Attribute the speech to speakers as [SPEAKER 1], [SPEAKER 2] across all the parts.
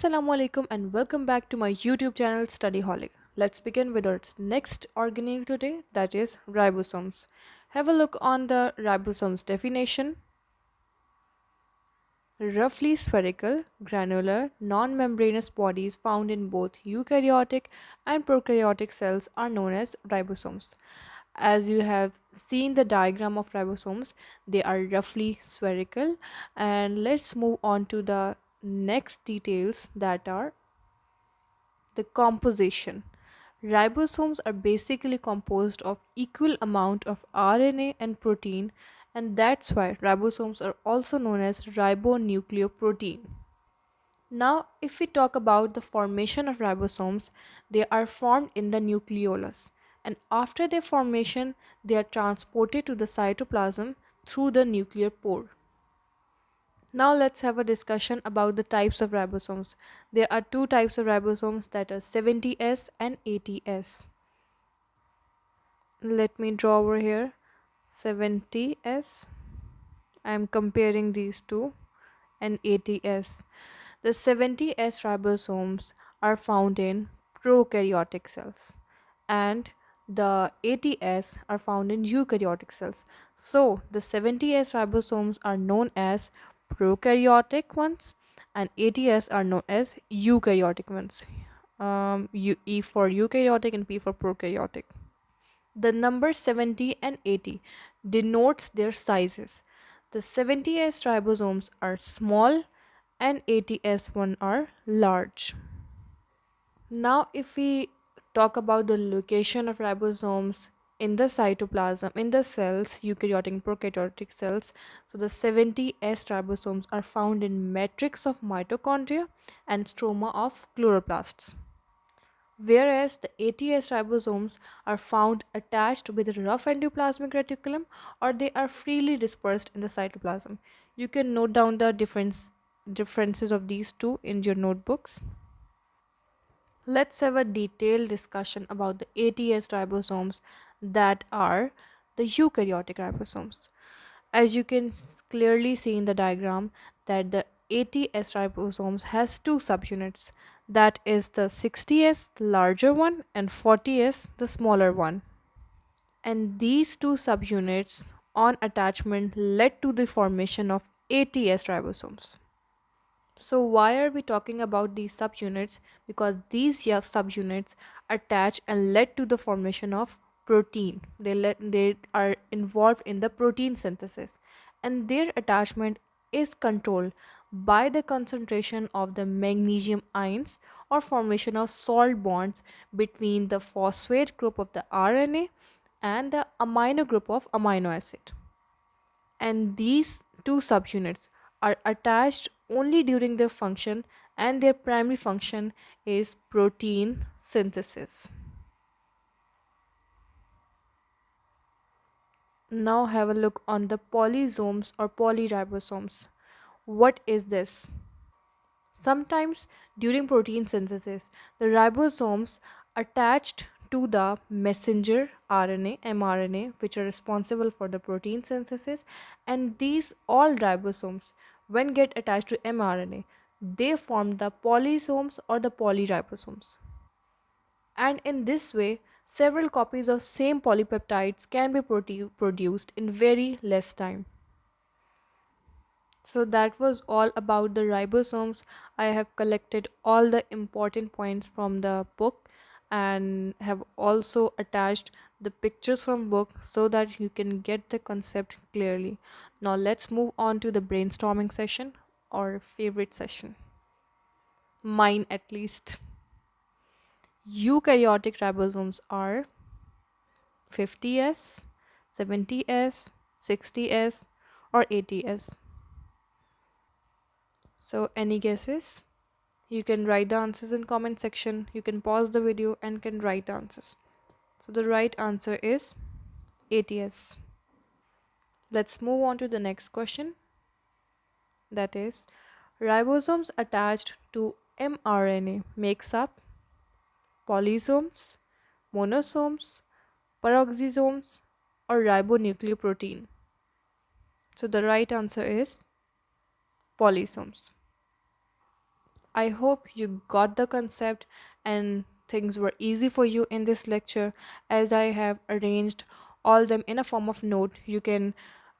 [SPEAKER 1] Assalamu alaikum and welcome back to my YouTube channel Studyholic. Let's begin with our next organelle today, that is ribosomes. Have a look on the ribosomes definition. Roughly spherical, granular, non-membranous bodies found in both eukaryotic and prokaryotic cells are known as ribosomes. As you have seen the diagram of ribosomes, they are roughly spherical. And let's move on to the next details, that are the composition. Ribosomes are basically composed of equal amount of RNA and protein, and that's why ribosomes are also known as ribonucleoprotein. Now, if we talk about the formation of ribosomes, they are formed in the nucleolus, and after their formation, they are transported to the cytoplasm through the nuclear pore. Now let's have a discussion about the types of ribosomes. There are two types of ribosomes, that are 70S and 80S. Let me draw over here 70S. I am comparing these two, and 80S. The 70S ribosomes are found in prokaryotic cells, and the 80S are found in eukaryotic cells. So the 70S ribosomes are known as prokaryotic ones, and 80S are known as eukaryotic ones. E for eukaryotic and P for prokaryotic. The number 70 and 80 denotes their sizes. The 70S ribosomes are small and 80S1 are large. Now, if we talk about the location of ribosomes in the cytoplasm, in the cells, eukaryotic and prokaryotic cells, so the 70S ribosomes are found in matrix of mitochondria and stroma of chloroplasts, whereas the 80S ribosomes are found attached with a rough endoplasmic reticulum, or they are freely dispersed in the cytoplasm. You can note down the differences of these two in your notebooks. Let's have a detailed discussion about the 80S ribosomes, that are the eukaryotic ribosomes. As you can clearly see in the diagram, that the 80S ribosomes has two subunits, that is the 60S, the larger one, and 40S, the smaller one. And these two subunits on attachment led to the formation of 80S ribosomes. So why are we talking about these subunits? Because these subunits attach and led to the formation of protein. They are involved in the protein synthesis, and their attachment is controlled by the concentration of the magnesium ions, or formation of salt bonds between the phosphate group of the RNA and the amino group of amino acid. And these two subunits are attached only during their function, and their primary function is protein synthesis. Now have a look on the polysomes or polyribosomes. What is this? Sometimes during protein synthesis, the ribosomes attached to the messenger RNA, mRNA, which are responsible for the protein synthesis, and these all ribosomes, when get attached to mRNA, they form the polysomes or the polyribosomes. And in this way, several copies of same polypeptides can be produced in very less time. So that was all about the ribosomes. I have collected all the important points from the book, and have also attached the pictures from book so that you can get the concept clearly. Now let's move on to the brainstorming session, or favorite session. Mine at least. Eukaryotic ribosomes are 50S, 70S, 60S, or 80S. So any guesses? You can write the answers in comment section. You can pause the video and can write the answers. So the right answer is 80S. Let's move on to the next question. That is, ribosomes attached to mRNA makes up polysomes, monosomes, peroxisomes, or ribonucleoprotein. So the right answer is polysomes. I hope you got the concept and things were easy for you in this lecture, as I have arranged all them in a form of note. You can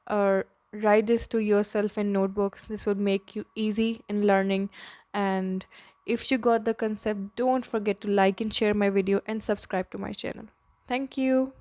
[SPEAKER 1] uh, write this to yourself in notebooks. This would make you easy in learning. And if you got the concept, don't forget to like and share my video and subscribe to my channel. Thank you.